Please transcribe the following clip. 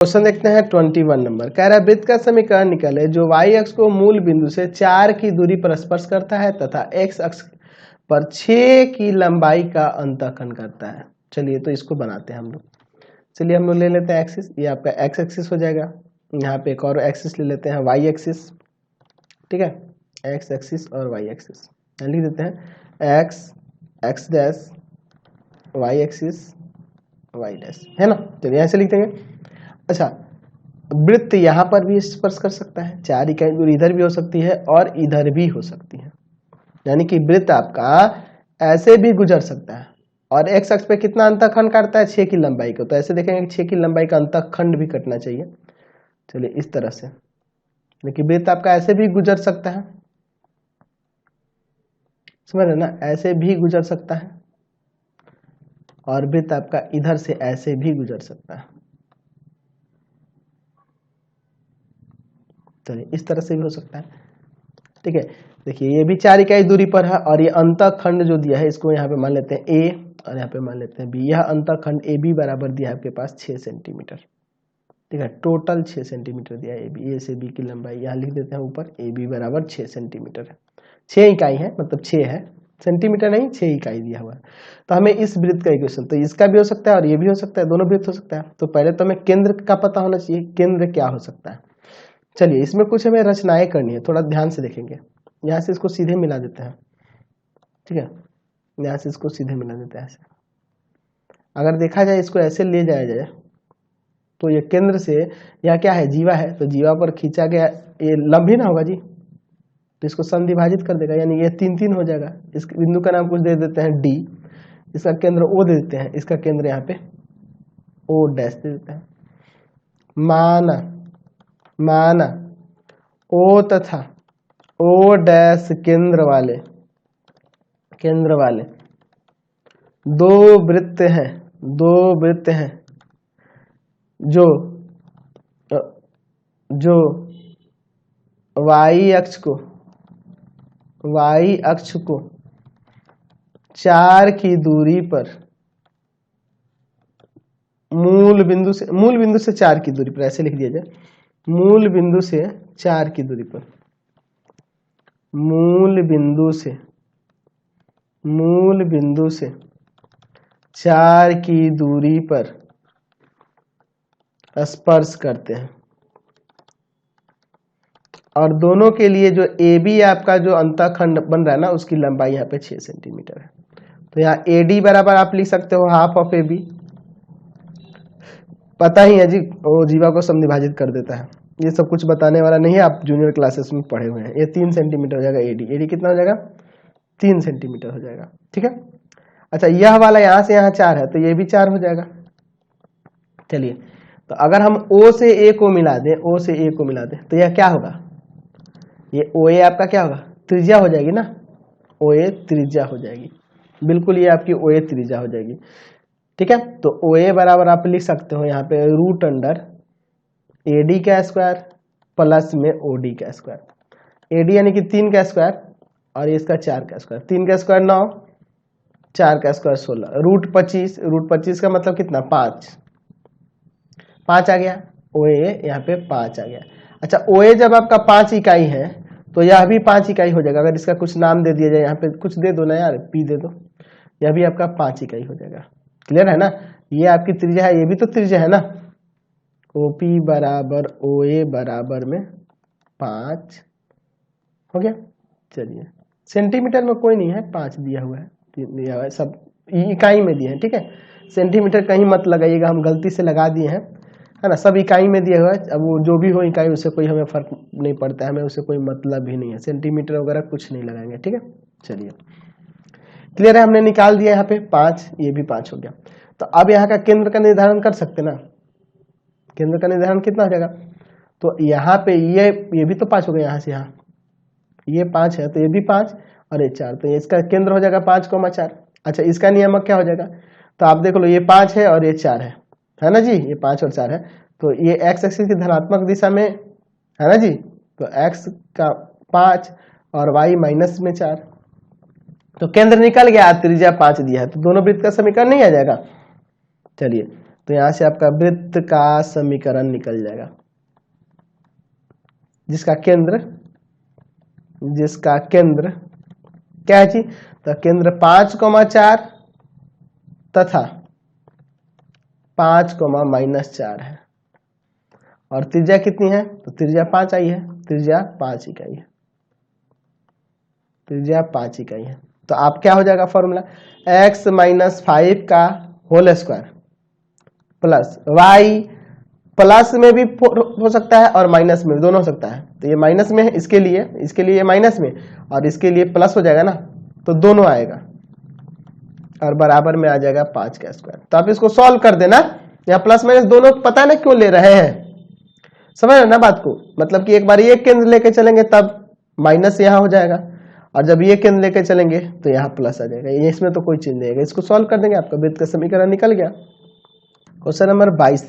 Question देखते हैं 21 number. कह रहा है वृत्त का समीकरण निकाले जो y अक्ष को मूल बिंदु से 4 की दूरी पर स्पर्श करता है तथा x अक्ष पर 6 की लंबाई का अंतःखंड करता है। चलिए तो इसको बनाते हैं हम लोग। चलिए हम लोग ले लेते हैं एक्सिस, ये आपका x एक्सिस हो जाएगा। यहाँ पे एक और एक्सिस ले लेते हैं y एक्सिस, ठीक है, x एक्सिस और y एक्सिस। लिख देते हैं x dash y axis y dash, है ना। चलिए यहाँ से लिख देंगे। अच्छा, वृत्त यहाँ पर भी स्पर्श कर सकता है, 4 इकाई दूरी इधर भी हो सकती है और इधर भी हो सकती है, यानी कि वृत्त आपका ऐसे भी गुजर सकता है। और x अक्ष पे कितना अंतःखंड काटता है? 6 की लंबाई को। तो ऐसे देखेंगे 6 की लंबाई का अंतःखंड भी कटना चाहिए। चलिए इस तरह से, लेकिन वृत्त आपका ऐसे भी गुजर सकता है, समझ रहे ना, ऐसे भी गुजर सकता है और वृत्त आपका इधर से ऐसे भी गुजर सकता है। चलिए इस तरह से भी हो सकता है, ठीक है। देखिए ये भी 4 इकाई दूरी पर है और ये अंतःखंड जो दिया है इसको यहाँ पे मान लेते हैं ए और यहाँ पे मान लेते हैं बी। यह अंतःखंड ए बी बराबर दिया है आपके पास 6 सेंटीमीटर, ठीक है। टोटल 6 सेंटीमीटर दिया है ए से बी की लंबाई, यहाँ लिख देते हैं ऊपर ए बी बराबर 6 सेंटीमीटर है। 6 इकाई है, मतलब 6 है, सेंटीमीटर नहीं, 6 इकाई दिया हुआ है। तो हमें इस वृत्त का इक्वेशन, तो इसका भी हो सकता है और ये भी हो सकता है, दोनों वृत्त हो सकता है। तो पहले तो हमें केंद्र का पता होना चाहिए, केंद्र क्या हो सकता है। चलिए इसमें कुछ हमें रचनाएं करनी है, थोड़ा ध्यान से देखेंगे। यहाँ से इसको सीधे मिला देते हैं, ठीक है, यहाँ से इसको सीधे मिला देते हैं ऐसे। अगर देखा जाए इसको ऐसे ले जाया जाए तो ये केंद्र से, यहाँ क्या है, जीवा है, तो जीवा पर खींचा गया ये लंब ही ना होगा जी, तो इसको समद्विभाजित कर देगा, यानी ये 3 हो जाएगा। इस बिंदु का नाम कुछ दे देते हैं डी, इसका केंद्र ओ दे देते हैं, इसका केंद्र यहाँ पे ओ डैश दे देते हैं। माना ओ तथा ओ डैश केंद्र वाले दो वृत्त हैं जो y अक्ष को 4 की दूरी पर मूल बिंदु से 4 की दूरी पर, ऐसे लिख दिया जाए, मूल बिंदु से 4 की दूरी पर, मूल बिंदु से 4 की दूरी पर स्पर्श करते हैं। और दोनों के लिए जो ए बी आपका जो अंतःखंड बन रहा है ना, उसकी लंबाई यहाँ पे 6 सेंटीमीटर है। तो यहाँ ए डी बराबर आप लिख सकते हो हाफ ऑफ ए बी, पता ही है जी, वो जीवा को समद्विभाजित कर देता है। ये सब कुछ बताने वाला नहीं है, आप जूनियर क्लासेस में पढ़े हुए हैं। ये 3 सेंटीमीटर हो जाएगा एडी कितना हो जाएगा? 3 सेंटीमीटर हो जाएगा, ठीक है। अच्छा यह वाला यहाँ से यहाँ 4 है, तो ये भी 4 हो जाएगा। चलिए तो अगर हम O से A को मिला दें, तो यह क्या होगा? ये OA आपका क्या होगा? त्रिज्या हो जाएगी ना, OA त्रिज्या हो जाएगी, बिल्कुल ये आपकी OA त्रिज्या हो जाएगी, ठीक है। तो OA बराबर आप लिख सकते हो यहाँ पे √अंडर AD का स्क्वायर प्लस में OD का स्क्वायर। AD यानी कि 3 का स्क्वायर और इसका 4 का स्क्वायर, 3 का स्क्वायर 9, 4 का स्क्वायर 16, √25 का मतलब कितना? 5 आ गया, OA यहाँ पे 5 आ गया। अच्छा OA जब आपका 5 इकाई है तो यह भी 5 इकाई हो जाएगा। अगर इसका कुछ नाम दे दिया जाए, यहाँ पे कुछ दे दो ना यार, P दे दो, यह भी आपका 5 इकाई हो जाएगा। क्लियर है ना, ये आपकी त्रिज्या है, ये भी तो त्रिज्या है ना। OP बराबर OA बराबर में 5 हो गया। चलिए सेंटीमीटर में कोई नहीं है, 5 दिया हुआ है, सब इकाई में दिए हैं, ठीक है। सेंटीमीटर कहीं मत लगाइएगा, हम गलती से लगा दिए हैं, है ना, सब इकाई में दिया हुआ है। अब वो जो भी हो इकाई, उससे कोई हमें फर्क नहीं पड़ता है, हमें उससे कोई मतलब ही नहीं है, सेंटीमीटर वगैरह कुछ नहीं लगाएंगे, ठीक है। चलिए क्लियर है, हमने निकाल दिया यहाँ पे 5, ये भी 5 हो गया। तो अब यहाँ का केंद्र का निर्धारण कर सकते ना, केंद्र का निर्धारण कितना हो जाएगा? तो यहाँ पे ये भी तो 5 हो गया, यहाँ से यहाँ ये 5 है, तो ये भी 5 और ये 4, तो इसका केंद्र हो जाएगा 5,4। अच्छा इसका नियामक क्या हो जाएगा? तो आप देख लो, ये 5 है और ये 4 है ना जी, ये 5 और 4 है, तो ये x एक्सिस की धनात्मक दिशा में है ना जी, तो x का 5 और y माइनस में 4, तो केंद्र निकल गया, त्रिज्या 5 दिया है, तो दोनों वृत्त का समीकरण नहीं आ जाएगा। चलिए तो यहां से आपका वृत्त का समीकरण निकल जाएगा, जिसका केंद्र क्या है जी, तो केंद्र 5,4 तथा 5,-4 है, और त्रिज्या कितनी है, तो त्रिज्या 5 आई है, त्रिज्या 5 इकाई है, त्रिज्या 5 इकाई है। तो आप क्या हो जाएगा फॉर्मूला, x - 5 का whole square plus y, plus में भी हो सकता है और माइनस में भी, दोनों हो सकता है। तो ये माइनस में है, इसके लिए ये माइनस में, और इसके लिए प्लस हो जाएगा ना, तो दोनों आएगा और बराबर में आ जाएगा 5 का स्क्वायर। तो आप इसको सॉल्व कर देना, यहाँ प्लस माइनस दोनों पता है ना क्यों ले रहे हैं, समझ रहे ना बात को, मतलब कि एक बार ये केंद्र लेके चलेंगे तब माइनस यहाँ हो जाएगा, और जब ये केंद्र लेके चलेंगे तो यहाँ प्लस आ जाएगा, ये इसमें तो कोई चीज नहीं है। इसको सॉल्व कर देंगे, आपका वृत्त का समीकरण निकल गया। क्वेश्चन नंबर 22 देखिए।